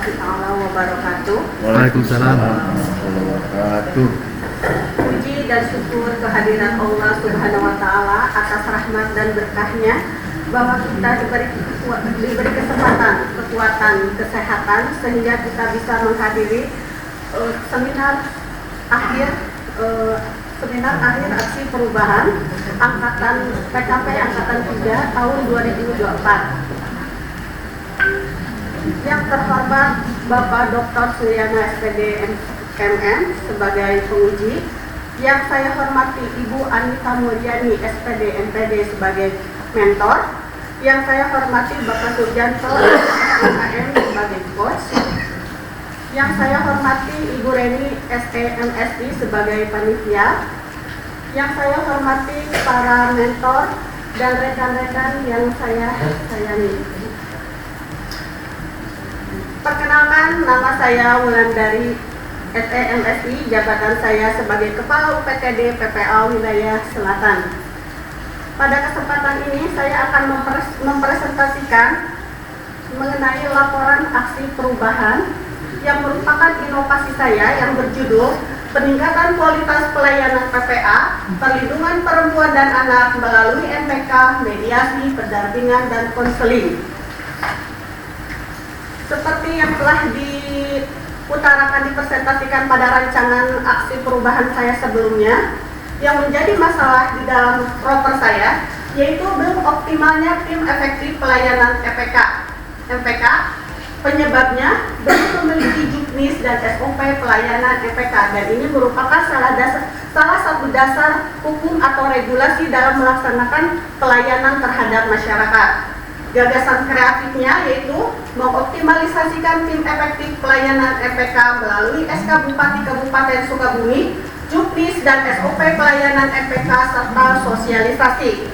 warahmatullahi wabarakatuh. Waalaikumsalam warahmatullahi wabarakatuh. Puji dan syukur kehadiran Allah Subhanahu wa Ta'ala atas rahmat dan berkahnya bahwa kita diberi kesempatan, kekuatan, kesehatan sehingga kita bisa menghadiri seminar akhir aksi perubahan angkatan PKP angkatan 3 tahun 2024. Yang terhormat Bapak Dr. Suryana SPD MM sebagai penguji, yang saya hormati Ibu Anita Mulyani SPD MPD sebagai mentor, yang saya hormati Bapak Suryanto UKM sebagai coach, yang saya hormati Ibu Reni SE MSI sebagai panitia, yang saya hormati para mentor dan rekan-rekan yang saya sayangi. Perkenalkan, nama saya Wulandari SE MSI, jabatan saya sebagai Kepala UPTD PPA Wilayah Selatan. Pada kesempatan ini saya akan mempresentasikan mengenai laporan aksi perubahan yang merupakan inovasi saya yang berjudul Peningkatan Kualitas Pelayanan PPA, Perlindungan Perempuan dan Anak melalui MPK, Mediasi, Pendampingan, dan Konseling. Seperti yang telah diutarakan dipresentasikan pada rancangan aksi perubahan saya sebelumnya, yang menjadi masalah di dalam proper saya yaitu belum optimalnya tim efektif pelayanan MPK. Penyebabnya belum memiliki juknis dan SOP pelayanan MPK, dan ini merupakan salah satu dasar hukum atau regulasi dalam melaksanakan pelayanan terhadap masyarakat. Gagasan kreatifnya yaitu mengoptimalisasikan tim efektif pelayanan MPK melalui SK Bupati Kabupaten Sukabumi, juknis dan SOP pelayanan MPK serta sosialisasi.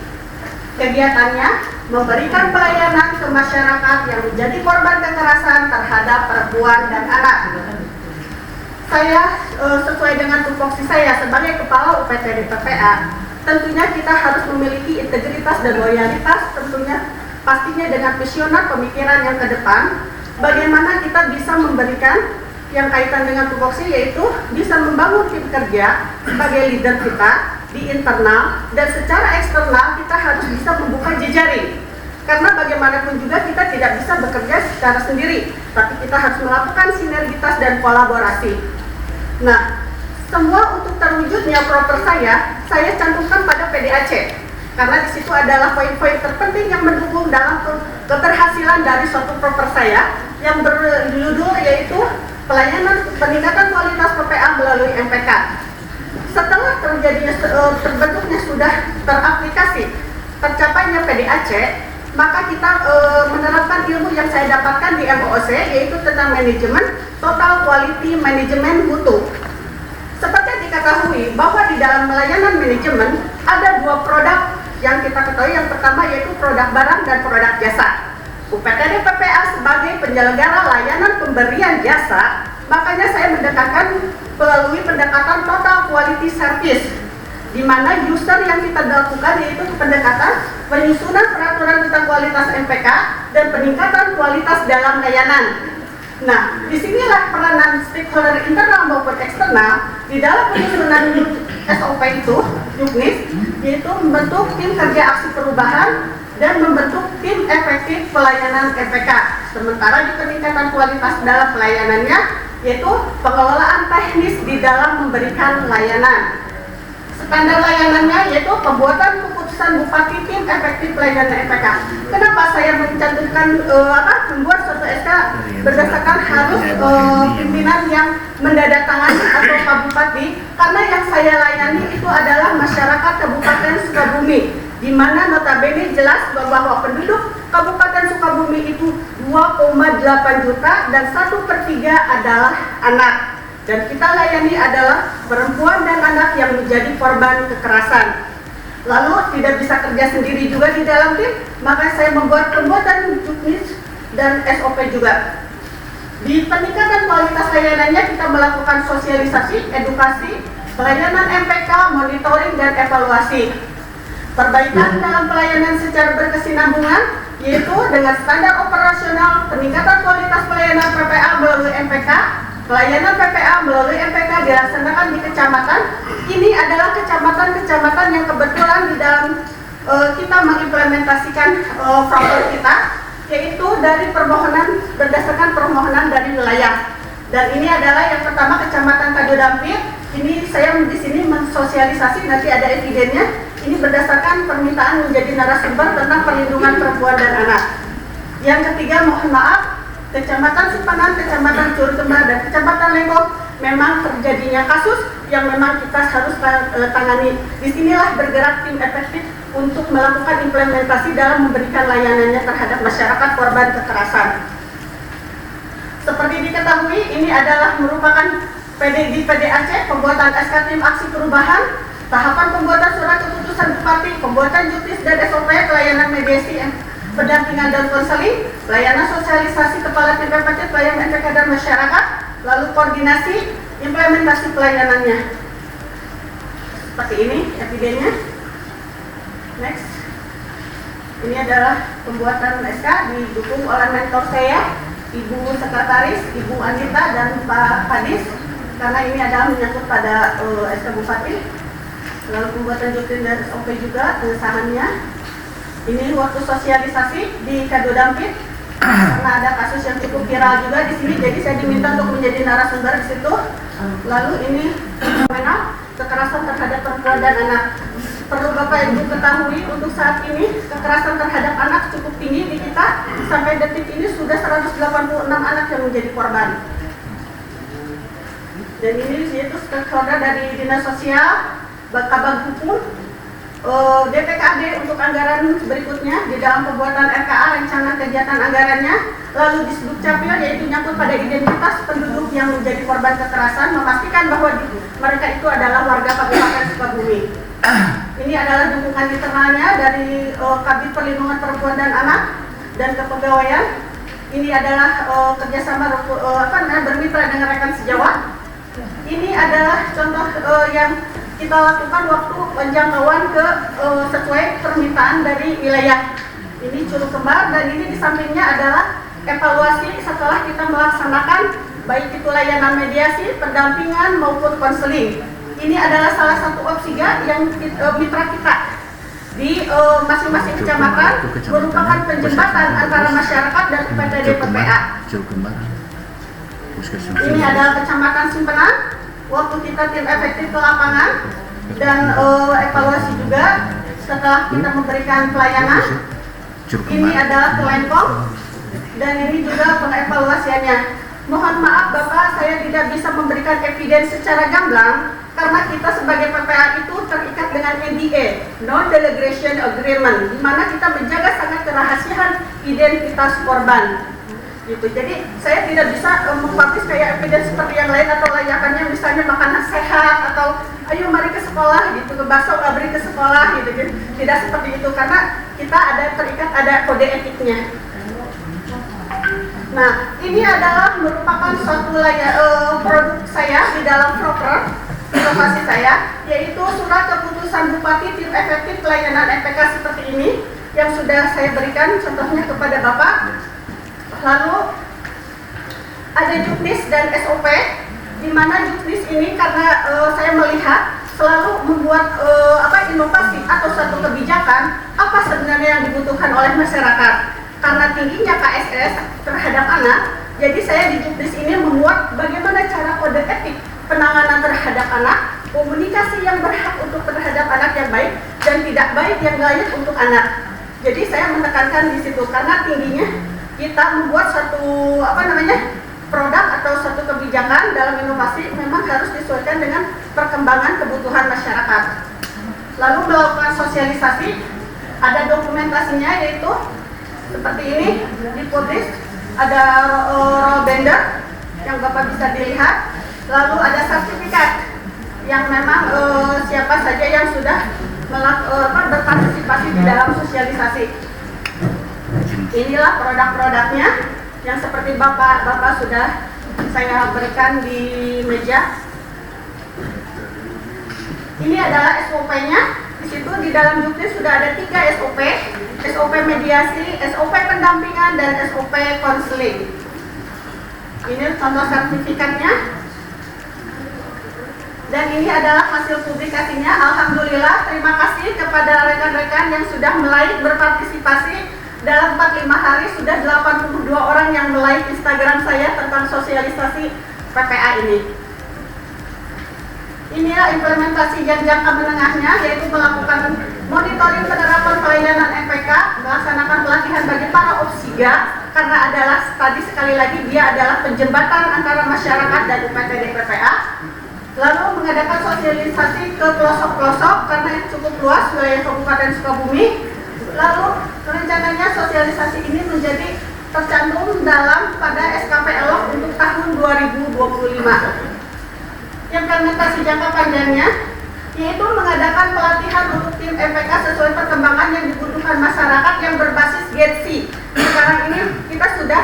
Kegiatannya memberikan pelayanan ke masyarakat yang menjadi korban kekerasan terhadap perempuan dan anak. Saya sesuai dengan tupoksi saya sebagai Kepala UPTD PPA, tentunya kita harus memiliki integritas dan loyalitas, tentunya pastinya dengan visioner pemikiran yang ke depan, bagaimana kita bisa memberikan yang kaitan dengan tupoksi, yaitu bisa membangun tim kerja sebagai leader kita di internal, dan secara eksternal kita harus bisa membuka jejaring, karena bagaimanapun juga kita tidak bisa bekerja secara sendiri, tapi kita harus melakukan sinergitas dan kolaborasi. Nah, semua untuk terwujudnya proper saya cantumkan pada PDAC, karena di situ adalah poin-poin terpenting yang mendukung dalam keberhasilan dari suatu proper saya yang berjudul yaitu peningkatan kualitas PPA melalui MPK. Setelah terbentuknya sudah teraplikasi tercapainya PDAC, maka kita menerapkan ilmu yang saya dapatkan di MOOC, yaitu tentang manajemen Total Quality Management Mutu. Seperti diketahui bahwa di dalam pelayanan manajemen ada dua produk yang kita ketahui. Yang pertama yaitu produk barang dan produk jasa. UPTD PPA sebagai penyelenggara layanan pemberian jasa, makanya saya mendekatkan melalui pendekatan total quality service, di mana user yang kita lakukan yaitu pendekatan penyusunan peraturan tentang kualitas MPK dan peningkatan kualitas dalam layanan. Nah, disinilah peranan stakeholder internal maupun eksternal di dalam penyusunan SOP itu, juknis, yaitu membentuk tim kerja aksi perubahan dan membentuk tim efektif pelayanan MPK. Sementara di peningkatan kualitas dalam pelayanannya, yaitu pengelolaan teknis di dalam memberikan layanan. Standar layanannya yaitu pembuatan keputusan Bupati tim efektif pelayanan MPK. Kenapa saya mencantumkan membuat suatu SK berdasarkan harus pimpinan yang mendandatangani atau Pak Bupati, karena yang saya layani itu adalah masyarakat Kabupaten Sukabumi, di mana notabene jelas bahwa penduduk Kabupaten Sukabumi itu 2,8 juta dan 1/3 adalah anak. Dan kita layani adalah perempuan dan anak yang menjadi korban kekerasan. Lalu tidak bisa kerja sendiri juga di dalam tim, maka saya membuat pembuatan juknis dan SOP juga. Di peningkatan kualitas layanannya kita melakukan sosialisasi, edukasi, pelayanan MPK, monitoring dan evaluasi. Perbaikan dalam pelayanan secara berkesinambungan, yaitu dengan standar operasional, peningkatan kualitas pelayanan PPA MPK, pelayanan PPA melalui MPK dilaksanakan di kecamatan. Ini adalah kecamatan-kecamatan yang kebetulan di dalam kita mengimplementasikan program kita, yaitu dari permohonan berdasarkan permohonan dari wilayah. Dan ini adalah yang pertama Kecamatan Kadodampit. Ini saya di sini mensosialisasi, nanti ada evidennya. Ini berdasarkan permintaan menjadi narasumber tentang perlindungan perempuan dan anak. Yang ketiga, mohon maaf, Kecamatan Sipanan, Kecamatan Curugkembar, dan Kecamatan Lenggok memang terjadinya kasus yang memang kita harus tangani. Disinilah bergerak tim efektif untuk melakukan implementasi dalam memberikan layanannya terhadap masyarakat korban kekerasan. Seperti diketahui, ini adalah merupakan di PDAC, pembuatan SK Tim Aksi Perubahan, tahapan pembuatan surat keputusan Bupati, pembuatan juknis dan SOP, pelayanan mediasi, pendampingan dan konseling, pelayanan sosialisasi kepala tim PPT, pelayanan MPK dan masyarakat, lalu koordinasi, implementasi pelayanannya. Seperti ini evidennya. Next. Ini adalah pembuatan SK didukung oleh mentor saya, Ibu Sekretaris, Ibu Anita dan Pak Hadis, karena ini adalah menyangkut pada SK Bupati. Lalu pembuatan juknis dan SOP juga pengesahannya. Ini waktu sosialisasi di Kadodampit, karena ada kasus yang cukup viral juga di sini, jadi saya diminta untuk menjadi narasumber di situ. Lalu ini fenomena kekerasan terhadap perempuan dan anak. Perlu Bapak Ibu ketahui, untuk saat ini kekerasan terhadap anak cukup tinggi di kita. Sampai detik ini sudah 186 anak yang menjadi korban. Dan ini yaitu stakeholder dari Dinas Sosial, Kabag Hukum, DPKAD untuk anggaran berikutnya di dalam pembuatan RKA, rancangan kegiatan anggarannya, lalu di Dukcapil yaitu nyangkut pada identitas penduduk yang menjadi korban kekerasan, memastikan bahwa mereka itu adalah warga Kabupaten Sukabumi. Ini adalah dukungan internalnya dari Kabid Perlindungan Perempuan dan Anak dan Kepegawaian. Ini adalah kerjasama bermitra dengan rekan sejawat. Ini adalah contoh yang kita lakukan waktu penjangkauan ke sesuai permintaan dari wilayah. Ini Curugkembar, dan ini di sampingnya adalah evaluasi setelah kita melaksanakan baik itu layanan mediasi, pendampingan maupun konseling. Ini adalah salah satu opsiga yang mitra kita di masing-masing kecamatan merupakan penjembatan antara masyarakat dan PPD PPA. Ini adalah Kecamatan Simpenan. Waktu kita tim efektif ke lapangan dan evaluasi juga setelah kita memberikan pelayanan. Ini adalah ke Lengkong dan ini juga pengevaluasiannya. Mohon maaf Bapak, saya tidak bisa memberikan evidence secara gamblang karena kita sebagai PPA itu terikat dengan NDA, Non-Delegation Agreement, di mana kita menjaga sangat kerahasiaan identitas korban. Gitu. Jadi saya tidak bisa mempublish kayak evidence seperti yang lain atau layakannya misalnya makanan sehat atau ayo mari ke sekolah gitu, ke bakso beri ke sekolah gitu. Tidak seperti itu karena kita ada terikat, ada kode etiknya. Nah, ini adalah merupakan suatu produk saya di dalam program inovasi saya, yaitu surat keputusan Bupati tim efektif pelayanan MPK seperti ini yang sudah saya berikan contohnya kepada Bapak. Lalu ada juknis dan SOP, di mana juknis ini karena saya melihat selalu membuat inovasi atau suatu kebijakan apa sebenarnya yang dibutuhkan oleh masyarakat. Karena tingginya KSS terhadap anak, jadi saya di juknis ini membuat bagaimana cara kode etik penanganan terhadap anak, komunikasi yang berhak untuk terhadap anak yang baik dan tidak baik yang layak untuk anak. Jadi saya menekankan di situ karena tingginya kita membuat suatu produk atau suatu kebijakan dalam inovasi memang harus disesuaikan dengan perkembangan kebutuhan masyarakat. Lalu melakukan sosialisasi, ada dokumentasinya yaitu seperti ini dipublish, ada roll binder yang Bapak bisa dilihat, lalu ada sertifikat yang memang siapa saja yang sudah berpartisipasi di dalam sosialisasi. Inilah produk-produknya yang seperti Bapak sudah saya berikan di meja. Ini adalah SOP-nya. Di situ di dalam juknis sudah ada 3 SOP, SOP mediasi, SOP pendampingan, dan SOP konseling. Ini contoh sertifikatnya. Dan ini adalah hasil publikasinya. Alhamdulillah, terima kasih kepada rekan-rekan yang sudah mulai berpartisipasi. Dalam 45 hari sudah 82 orang yang like Instagram saya tentang sosialisasi PPA ini. Inilah implementasi yang jangka menengahnya, yaitu melakukan monitoring penerapan pelayanan MPK, melaksanakan pelatihan bagi para opsiga, karena adalah tadi sekali lagi dia adalah penjembatan antara masyarakat dan UPTD PPA. Lalu mengadakan sosialisasi ke pelosok-pelosok karena cukup luas wilayah Kabupaten Sukabumi. Lalu rencananya sosialisasi ini menjadi tercantum dalam pada SKP Elok untuk tahun 2025. Implementasi jangka panjangnya yaitu mengadakan pelatihan untuk tim MPK sesuai perkembangan yang dibutuhkan masyarakat yang berbasis GETSI. Sekarang ini kita sudah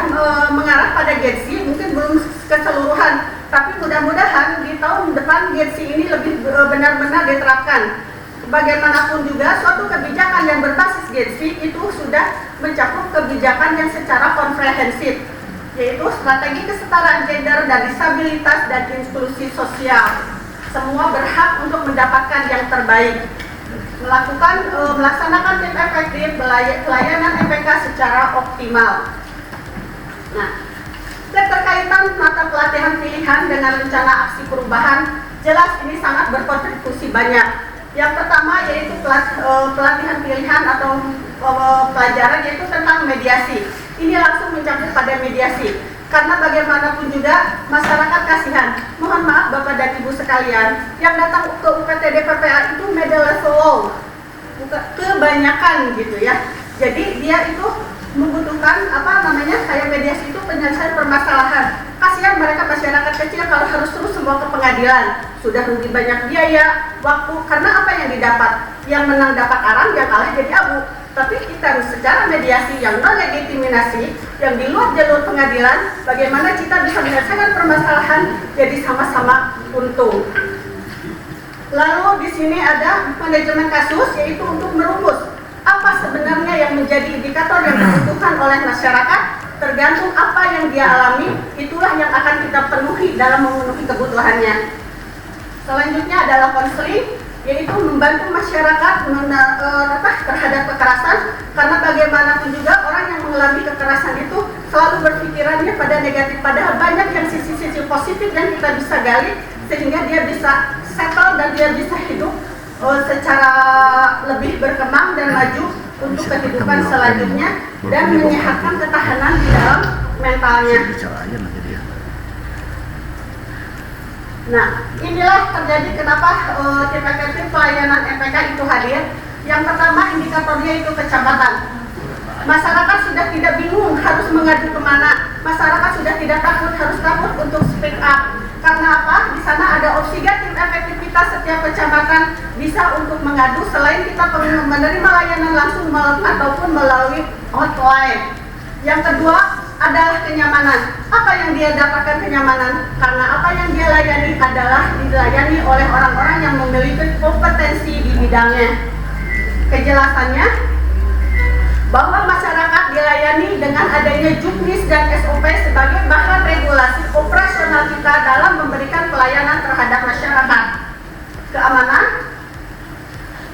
mengarah pada GETSI, mungkin belum keseluruhan, tapi mudah-mudahan di tahun depan GETSI ini lebih benar-benar diterapkan. Bagaimanapun juga suatu kebijakan yang berbasis GETSI itu sudah mencakup kebijakan yang secara komprehensif, yaitu strategi kesetaraan gender dan disabilitas dan inklusi sosial. Semua berhak untuk mendapatkan yang terbaik. Melaksanakan tim efektif pelayanan MPK secara optimal. Nah, keterkaitan mata pelatihan pilihan dengan rencana aksi perubahan jelas ini sangat berkontribusi banyak. Yang pertama yaitu pelatihan pilihan atau pelajaran yaitu tentang mediasi. Ini langsung mencakup pada mediasi. Karena bagaimanapun juga masyarakat kasihan. Mohon maaf Bapak dan Ibu sekalian, yang datang ke UPTD PPA itu middle level low, kebanyakan gitu ya. Jadi dia itu membutuhkan kayak mediasi itu penyelesaian permasalahan. Kasihan mereka masyarakat kecil kalau harus terus semua ke pengadilan, sudah rugi banyak biaya, waktu. Karena apa yang didapat? Yang menang dapat arang, yang kalah jadi abu. Tapi kita harus secara mediasi yang non-legitimasi, yang di luar jalur pengadilan, bagaimana kita bisa menyelesaikan permasalahan jadi sama-sama untung. Lalu di sini ada manajemen kasus, yaitu untuk merumus apa sebenarnya yang menjadi indikator yang dibutuhkan oleh masyarakat, tergantung apa yang dia alami, itulah yang akan kita penuhi dalam memenuhi kebutuhannya. Selanjutnya adalah konseling, yaitu membantu masyarakat terhadap kekerasan, karena bagaimanapun juga orang yang mengalami kekerasan itu selalu berpikirannya pada negatif, padahal banyak yang sisi-sisi positif yang kita bisa gali sehingga dia bisa settle dan dia bisa hidup secara lebih berkembang dan maju untuk kehidupan selanjutnya dan menyehatkan ketahanan di dalam mentalnya. Nah, inilah terjadi kenapa tim efektif pelayanan MPK itu hadir. Yang pertama indikatornya itu kecamatan. Masyarakat sudah tidak bingung harus mengadu kemana. Masyarakat sudah tidak harus takut untuk speak up. Karena apa? Di sana ada opsiga tim efektivitas setiap kecamatan bisa untuk mengadu selain kita menerima layanan langsung ataupun melalui hotline. Yang kedua adalah kenyamanan. Apa yang dia dapatkan kenyamanan? Karena apa yang dia layani adalah dilayani oleh orang-orang yang memiliki kompetensi di bidangnya. Kejelasannya bahwa masyarakat dilayani dengan adanya juknis dan SOP sebagai bahan regulasi operasional kita dalam memberikan pelayanan terhadap masyarakat. Keamanan,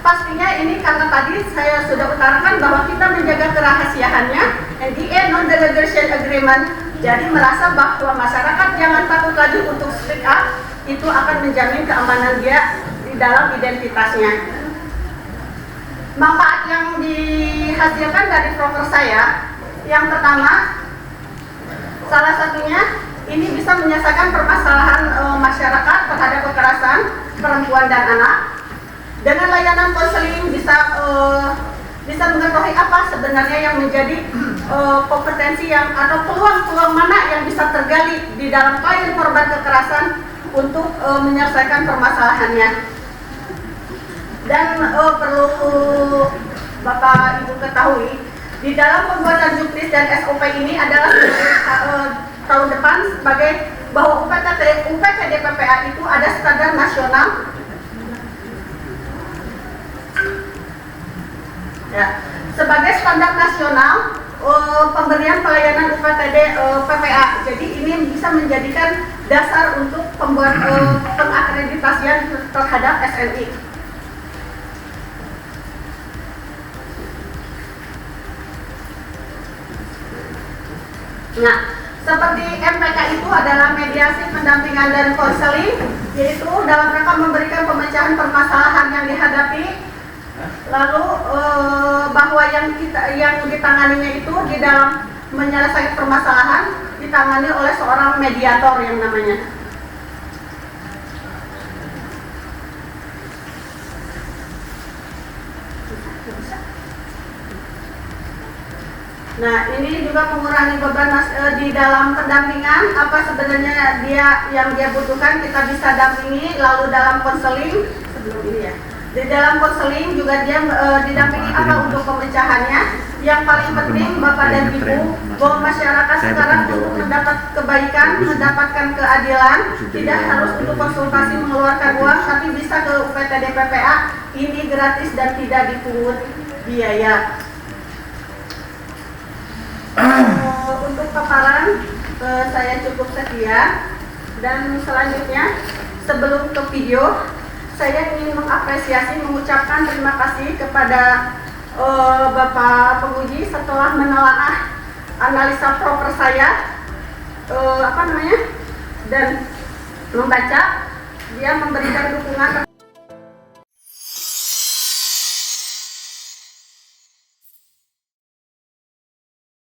pastinya ini karena tadi saya sudah utarakan bahwa kita menjaga kerahasiaannya, NDA non-delegation agreement, jadi merasa bahwa masyarakat jangan takut lagi untuk speak up, itu akan menjamin keamanan dia di dalam identitasnya. Manfaat yang dihasilkan dari proker saya, yang pertama, salah satunya ini bisa menyelesaikan permasalahan masyarakat terhadap kekerasan perempuan dan anak. Dengan layanan konseling bisa mengetahui apa sebenarnya yang menjadi kompetensi yang atau peluang-peluang mana yang bisa tergali di dalam klien korban kekerasan untuk menyelesaikan permasalahannya. Dan perlu Bapak Ibu ketahui, di dalam pembuatan juknis dan SOP ini adalah tahun depan sebagai bahwa UPTD PPA itu ada standar nasional. Ya, sebagai standar nasional pemberian pelayanan UPTD PPA. Jadi ini bisa menjadikan dasar untuk pembuat pengakreditasian terhadap SNI. Nah, seperti MPK itu adalah mediasi, pendampingan, dan konseling, yaitu dalam rangka memberikan pemecahan permasalahan yang dihadapi. Lalu bahwa yang ditanganinya itu di dalam menyelesaikan permasalahan ditangani oleh seorang mediator yang namanya. Nah, ini juga mengurangi beban di dalam pendampingan. Apa sebenarnya yang dia butuhkan, kita bisa dampingi. Lalu dalam konseling sebelum ini ya, di dalam konseling juga dia didampingi apa untuk pemecahannya. Yang paling penting Bapak dan Ibu, bahwa masyarakat sekarang untuk mendapat kebaikan, mendapatkan keadilan, tidak harus untuk konsultasi mengeluarkan uang, tapi bisa ke UPTD PPA. Ini gratis dan tidak dipungut biaya. Untuk paparan saya cukup sekian, dan selanjutnya sebelum ke video, saya ingin mengapresiasi, mengucapkan terima kasih kepada Bapak penguji setelah menelaah analisa proper saya, dan membaca, dia memberikan dukungan